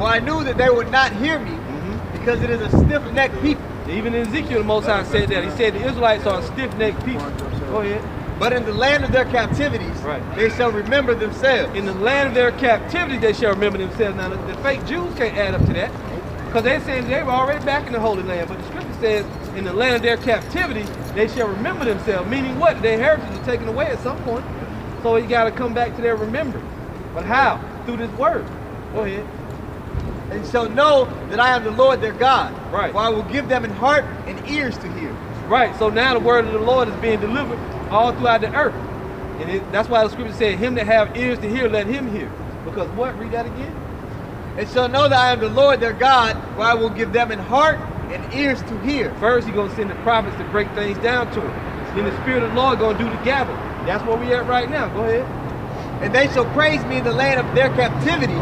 For I knew that they would not hear me, because it is a stiff-necked people. Even in Ezekiel, the Most High said that. He said the Israelites are a stiff-necked people. Go ahead. But in the land of their captivities, they shall remember themselves. In the land of their captivity, they shall remember themselves. Now, the fake Jews can't add up to that, because they're saying they were already back in the Holy Land. But the Scripture says, in the land of their captivity, they shall remember themselves. Meaning what? Their heritage is taken away at some point. So you got to come back to their remembrance. But how? Through this word. Go ahead. And shall know that I am the Lord their God. Right. For I will give them an heart and ears to hear. Right. So now the word of the Lord is being delivered all throughout the earth. And that's why the Scripture said, him that have ears to hear, let him hear. Because what? Read that again. And shall know that I am the Lord their God, for I will give them an heart and ears to hear. First, he's going to send the prophets to break things down to him. Then the Spirit of the Lord going to do the gathering. That's where we at right now. Go ahead. And they shall praise me in the land of their captivity,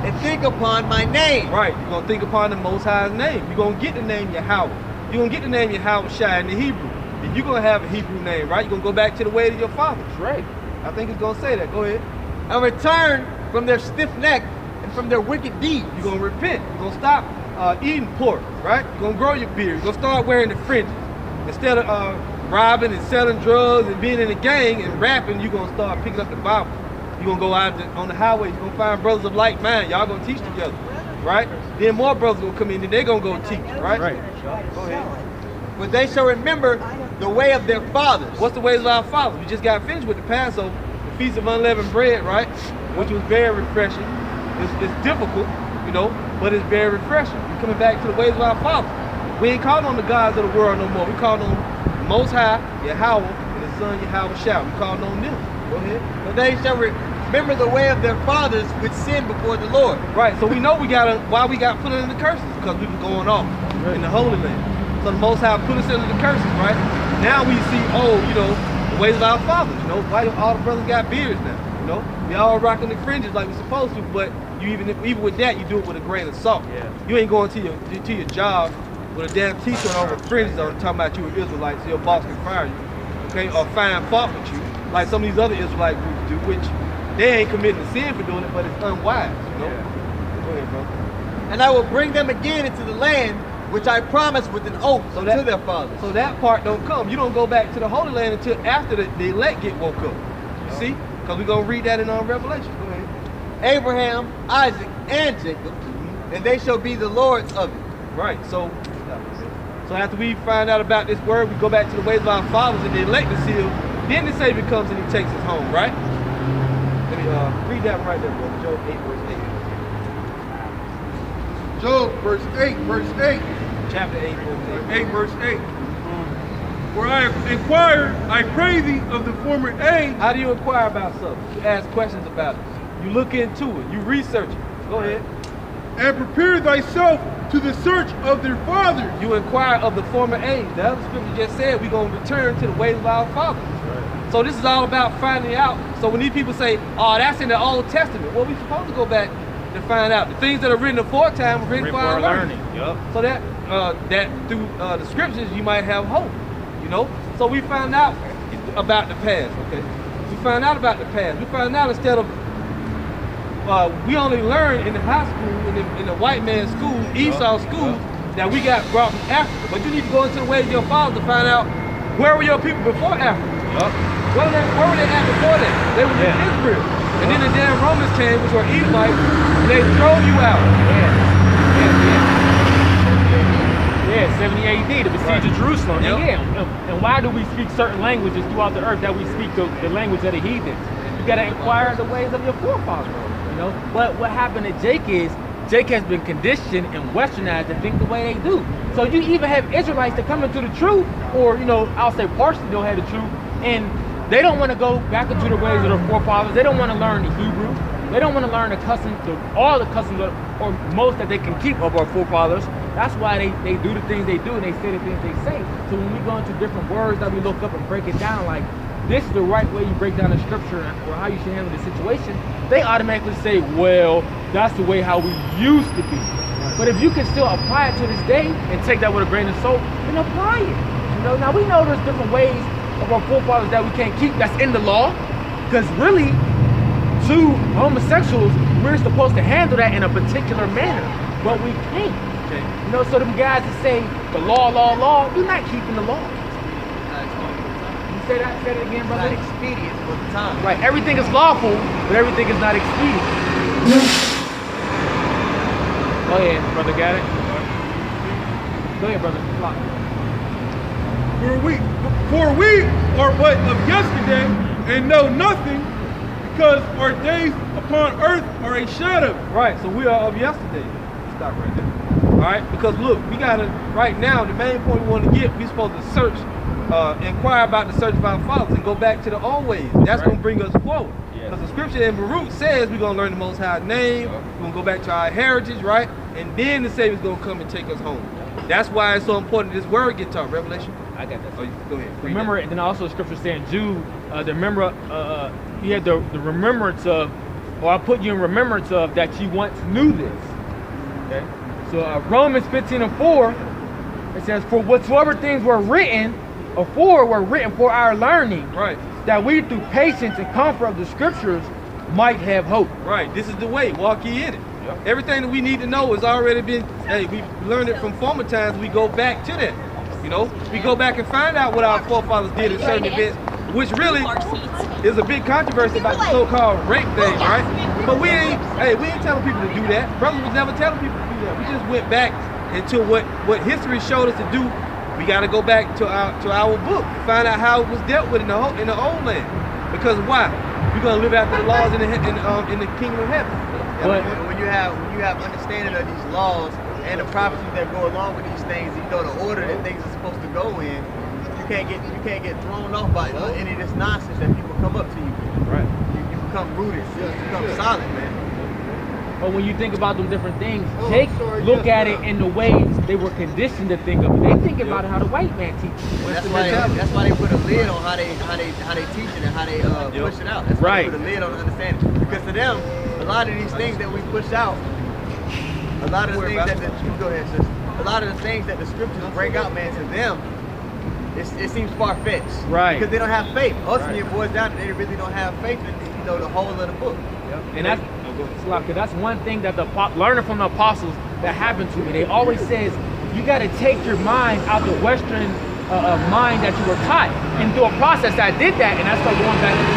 and think upon my name. Right. You're going to think upon the Most High's name. You're going to get the name Yahweh. You're going to get the name Yahweh Shai in the Hebrew. And you're going to have a Hebrew name, right? You're going to go back to the way of your fathers. Right. I think it's going to say that. Go ahead. And return from their stiff neck and from their wicked deeds. You're going to repent. You're going to stop eating pork, right? You're going to grow your beard. You're going to start wearing the fringes. Instead of robbing and selling drugs and being in a gang and rapping, you're going to start picking up the Bible. You're going to go out on the highway. You're going to find brothers of like mind. Y'all going to teach together, right? Then more brothers going to come in and they're going to go teach, right? Right. Go ahead. But they shall remember the way of their fathers. What's the ways of our fathers? We just got finished with the Passover, the Feast of Unleavened Bread, right? Which was very refreshing. It's difficult, you know, but it's very refreshing. We're coming back to the ways of our fathers. We ain't calling on the gods of the world no more. We calling on the Most High, Yahweh, and His Son Yahweh Shai. We calling on them. Go ahead. But they shall remember the way of their fathers which sinned before the Lord. Right, so we know why we got put under the curses, because we were going off in the Holy Land. So the Most High put us under the curses, right? Now we see, you know, the ways of our fathers, you know. Why all the brothers got beards now, you know? We all rocking the fringes like we're supposed to, but you even with that, you do it with a grain of salt. Yeah. You ain't going to your job with a damn t-shirt on with fringes on talking about you an Israelite so your boss can fire you, okay? Or find fault with you, like some of these other Israelite groups do, which they ain't committing a sin for doing it, but it's unwise, you know? Yeah. Go ahead, bro. And I will bring them again into the land which I promised with an oath to their fathers. So that part don't come. You don't go back to the Holy Land until after the elect get woke up. You see? Because we're going to read that in Revelation. Go ahead. Abraham, Isaac, and Jacob, and they shall be the lords of it. Right. So after we find out about this word, we go back to the ways of our fathers and the elect the seal. Then the Savior comes and he takes us home, right? Let me read that right there, brother. Job 8, verse 8. Job, verse 8. Chapter 8, verse 8. 8, verse 8. For I have inquired, I pray thee, of the former age. How do you inquire about something? You ask questions about it. You look into it. You research it. Go ahead. And prepare thyself to the search of their fathers. You inquire of the former age. The other scripture just said we're going to return to the ways of our fathers. Right. So this is all about finding out. So when these people say, oh, that's in the Old Testament, well, we're supposed to go back to find out. The things that are written aforetime were written for our learning. Yep. So that through the scriptures you might have hope, you know. So we find out about the past, okay? We find out about the past. We find out instead of we only learn in the high school, in the white man's school, Esau school, that we got brought from Africa. But you need to go into the ways of your fathers to find out where were your people before Africa. Where were they at before that? They were in Israel. And then the damn Romans came, which were Edomites, and they drove you out. Yeah, 70 AD, the besiege of Jerusalem. Yep. And why do we speak certain languages throughout the earth that we speak the language of the heathens? You got to inquire the ways of your forefathers. You know, but what happened to Jake is Jake has been conditioned and westernized to think the way they do. So you even have Israelites that come into the truth, or you know, I'll say partially they'll have the truth, and they don't want to go back into the ways of their forefathers. They don't want to learn the Hebrew. They don't want to learn the customs, all the customs, or most that they can keep of our forefathers. That's why they do the things they do and they say the things they say. So when we go into different words that we look up and break it down, like this is the right way you break down the scripture or how you should handle the situation, they automatically say, well, that's the way how we used to be. But if you can still apply it to this day and take that with a grain of salt, then apply it. You know, now we know there's different ways of our forefathers that we can't keep that's in the law, because really pursue homosexuals, we're supposed to handle that in a particular manner, but we can't. Okay. You know, so them guys that say the law, you're not keeping the law. You say that again, It's brother? not expedient for the time. Right, everything is lawful, but everything is not expedient. Go ahead, brother, got it? Go ahead, brother. For we are but of yesterday and know nothing, because our days upon earth are a shadow. Right, so we are of yesterday. Stop right there. All right, because look, we gotta, right now, the main point we want to get, we supposed to search, inquire about the search of our fathers and go back to the old ways. That's gonna bring us forward. Because the scripture in Baruch says we're gonna learn the Most High's name, we're gonna go back to our heritage, right? And then the Savior's gonna come and take us home. That's why it's so important this word get taught. Revelation. I got that. Oh, go ahead. Read Remember, that. and then also the scripture saying, Jude, you had the remembrance of, or I put you in remembrance of that you once knew this. Okay. So Romans 15:4, it says, for whatsoever things were written afore were written for our learning, Right. that we through patience and comfort of the scriptures might have hope. Right. This is the way. Walk ye in it. Everything that we need to know has already been, hey, we learned it from former times. We go back to that. You know, we go back and find out what our forefathers did in certain events, which really is a big controversy about the so-called rape thing, right? But we ain't telling people to do that. Brothers was never telling people to do that. We just went back into what history showed us to do. We got to go back to our book, find out how it was dealt with in the old land. Because why? We're gonna live after the laws in the kingdom of heaven. And when you have understanding of these laws and the prophecies that go along with these things, you know the order that things are supposed to go in. You can't get thrown off by any of this nonsense that people come up to you with. Right. You become rooted, you become solid, man. But when you think about them different things, look at it in the ways they were conditioned to think of it. They think about it how the white man teaches. That's why they put a lid on how they teach it and how they push it out. That's why they put a lid on understanding. Because to them, a lot of these things that we push out, a lot of the things that a lot of the things that the scriptures bring out, man, to them, it seems far-fetched. Right. Because they don't have faith. Ultimately, it boils down to they really don't have faith in the whole of the book. And that's one thing that learning from the apostles that happened to me. They always says you got to take your mind out the Western mind that you were taught. And through a process, I did that, and I started going back into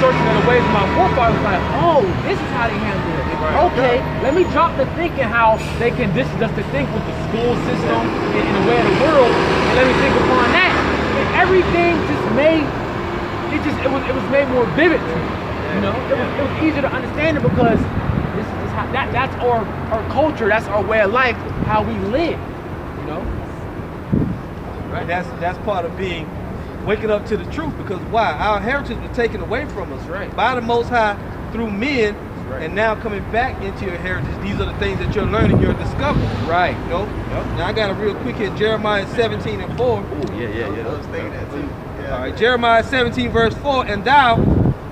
searching of the ways of my forefathers. Like, oh, this is how they handle it. Right. Okay, let me drop the thinking how they conditioned us to think with the school system and the way of the world, and let me think upon that. And everything just made it was made more vivid to me. You know, it was easier to understand it because this is just how that's our culture, that's our way of life, how we live. You know, Right. That's part of waking up to the truth. Because why? Our heritage was taken away from us, right, by the Most High through men, right, and now coming back into your heritage. These are the things that you're learning, you're discovering. Right. You know. Yep. Now I got a real quick here, Jeremiah 17:4. I was thinking that too. Yeah. All right, Jeremiah 17 verse 4, and thou,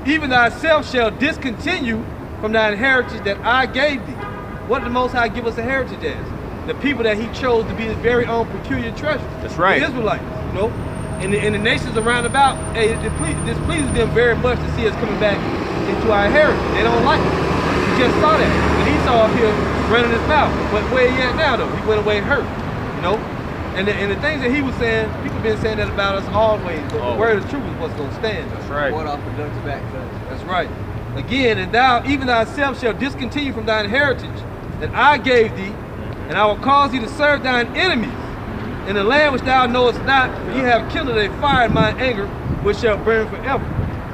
even thyself, shall discontinue from thine heritage that I gave thee. What did the Most High give us a heritage as? The people that he chose to be his very own peculiar treasure. That's right. The Israelites, you know. And the nations around about, hey, it displeases them very much to see us coming back into our heritage. They don't like it. We just saw that. When Esau up here running his mouth. But where he at now though? He went away hurt, you know. And the things that he was saying, people been saying that about us always. But the word of the truth is what's going to stand. That's right. What off the duck's back, That's right. Again, and thou, even thyself, shall discontinue from thine heritage that I gave thee, and I will cause thee to serve thine enemies in the land which thou knowest not. Ye have kindled a fire in my anger, which shall burn forever.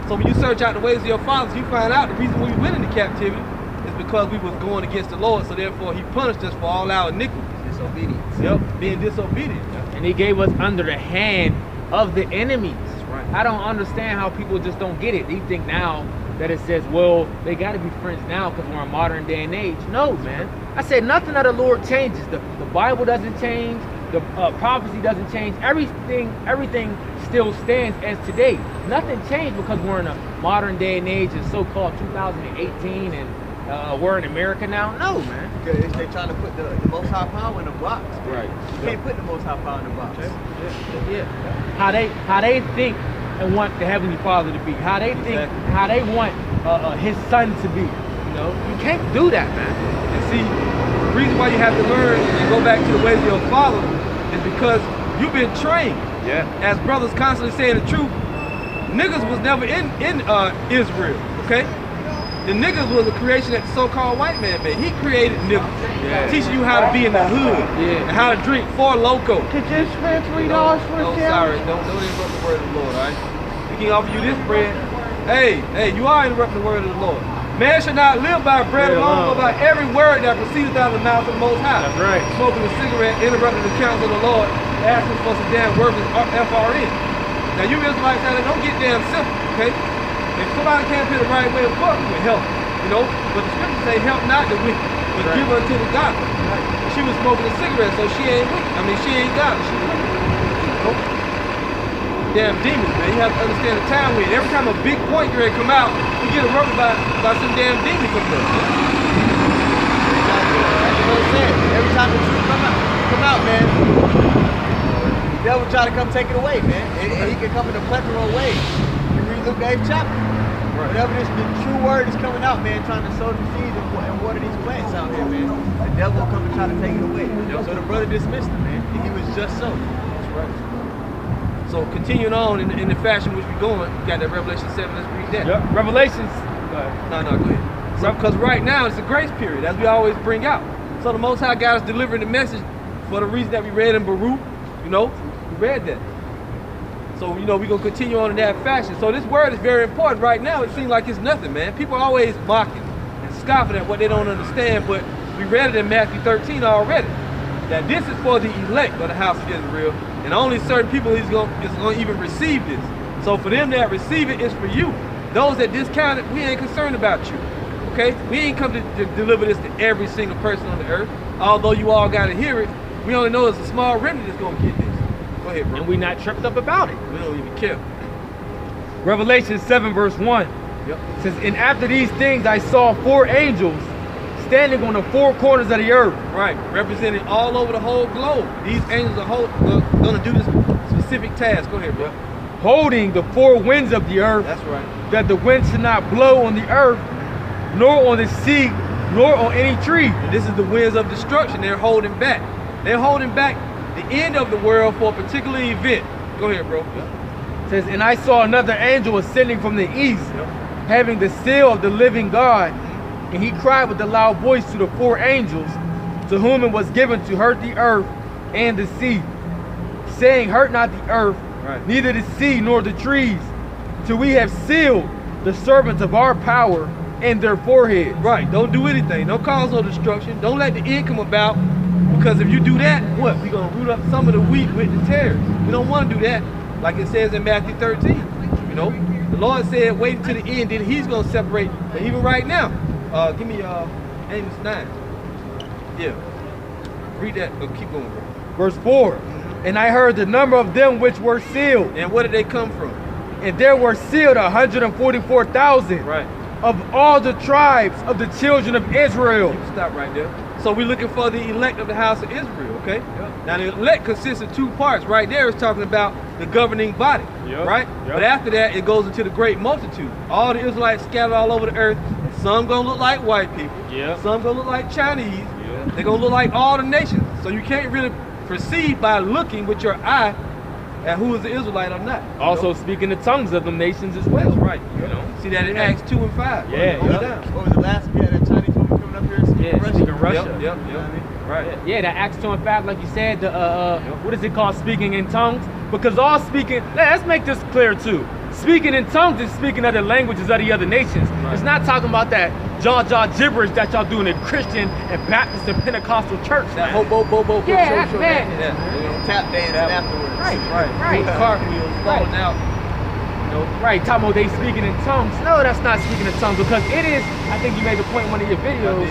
So when you search out the ways of your fathers, you find out the reason we went into captivity is because we was going against the Lord. So therefore, he punished us for all our iniquities. Disobedience. Yep, being disobedient. And he gave us under the hand of the enemies. That's right. I don't understand how people just don't get it. They think now that it says, well, they got to be friends now because we're in modern day and age. No, man. I said nothing of the Lord changes. The Bible doesn't change. The prophecy doesn't change. Everything still stands as today. Nothing changed because we're in a modern day and age of so-called 2018 and we're in America now. No, man. Because they're trying to put the Most High power in a box. Right. You can't put the Most High power in a box. Yeah. How they think and want the Heavenly Father to be. How they think. How they want his son to be. You know, you can't do that, man. And see, the reason why you have to learn and go back to the ways of your father is because you've been trained. Yeah. As brothers constantly saying the truth, niggas was never in Israel, okay? The niggas was a creation that the so-called white man made. He created niggas, teaching you how to be in the hood and how to drink Four Loko. Could you spend $3 for a sorry, don't interrupt the word of the Lord, all right? We can offer you this bread. Hey, you are interrupting the word of the Lord. Man should not live by bread alone, but by every word that proceedeth out of the mouth of the Most High. That's right. Smoking a cigarette, interrupting the counsel of the Lord, asking for some damn worthless FRN. Now you Israelites out there, don't get damn simple, okay? If somebody can't pay the right way of fuck, we help, you know? But the scriptures say, help not the wicked, but give unto the godly. She was smoking a cigarette, so she ain't wicked. I mean, she ain't godly. She wicked. You know? Damn demons, man. You have to understand the time we're in. Every time a big point grade come out, we get erupted by some damn demons from there. That's what I'm saying. Every time the truth come out, man, the devil try to come take it away, man. And he can come in a plethora of ways. You read Luke 8th chapter. Whenever the true word is coming out, man, trying to sow the seeds and water these plants out here, man, the devil will come and try to take it away. So the brother dismissed him, man. And he was just so. That's right. So continuing on in the fashion which we're going, you got that Revelation 7, let's read that. Yep. Revelations. No, go ahead. Because right now it's a grace period, as we always bring out. So the Most High God is delivering the message for the reason that we read in Baruch, you know, we read that. So, you know, we're going to continue on in that fashion. So this word is very important. Right now, it seems like it's nothing, man. People are always mocking and scoffing at what they don't understand, but we read it in Matthew 13 already. That this is for the elect of the house of Israel, and only certain people is going to even receive this. So for them that receive it, it's for you. Those that discount it, we ain't concerned about you. Okay? We ain't come to deliver this to every single person on the earth. Although you all got to hear it, we only know it's a small remnant that's going to get this. Go ahead, bro. And we not tripped up about it. We don't even care. Revelation 7 verse 1 Yep. says, and after these things I saw 4 angels standing on the 4 corners of the earth. Right, representing all over the whole globe. These angels are going to do this specific task. Go ahead, bro. Holding the 4 winds of the earth. That's right. That the wind should not blow on the earth, nor on the sea, nor on any tree. And this is the winds of destruction. They're holding back. They're holding back the end of the world for a particular event. Go ahead, bro. It says, and I saw another angel ascending from the east, having the seal of the living God. And he cried with a loud voice to the 4 angels, to whom it was given to hurt the earth and the sea, saying, hurt not the earth, neither the sea nor the trees, till we have sealed the servants of our power in their foreheads. Right, don't do anything. Don't cause no destruction. Don't let the end come about, because if you do that, what? We're going to root up some of the wheat with the tares. We don't want to do that, like it says in Matthew 13. You know, the Lord said, wait until the end, then he's going to separate. But even right now, give me Amos 9. Yeah. Read that, but keep going, bro. Verse 4. And I heard the number of them which were sealed. And where did they come from? And there were sealed 144,000 of all the tribes of the children of Israel. You can stop right there. So we're looking for the elect of the house of Israel, okay? Now the elect consists of 2 parts. Right there is talking about the governing body, right? But after that, it goes into the great multitude. All the Israelites scattered all over the earth. Some gonna look like white people. Some gonna look like Chinese. They're gonna look like all the nations. So you can't really perceive by looking with your eye at who is the Israelite or not. Also speaking the tongues of them nations as well. That's right. You know, see that in Acts 2 and 5. What was the last? We had that Chinese woman coming up here speaking Russian. Yep. Right. Yeah, that Acts 2 and 5, like you said, the what is it called? Speaking in tongues. Because all speaking, let's make this clear too. Speaking in tongues is speaking other languages of the other nations. It's not talking about that jaw gibberish that y'all do in the Christian and Baptist and Pentecostal church. That hobo. Yeah, that's bad. Tap dancing afterwards. Right. Cartwheels falling out. Right, talking about they speaking in tongues. No, that's not speaking in tongues, because it is, I think you made the point in one of your videos.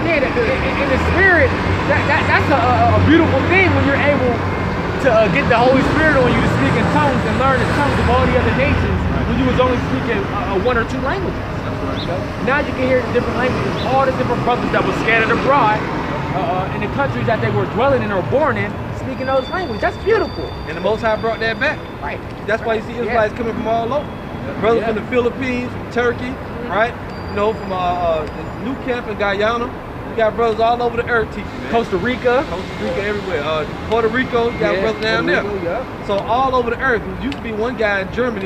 In the spirit, that's a beautiful thing when you're able to get the Holy Spirit on you to speak in tongues and learn the tongues of all the other nations when you was only speaking 1 or 2 languages. Now you can hear the different languages, all the different brothers that were scattered abroad in the countries that they were dwelling in or born in, speaking those languages. That's beautiful. And the Most High brought that back. Right. That's why you see Israelites coming from all over. Brothers from the Philippines, from Turkey, right? You know, from the New Camp in Guyana. We got brothers all over the earth teaching, man. Costa Rica, everywhere. Puerto Rico, you got brothers down there. So all over the earth. There used to be one guy in Germany.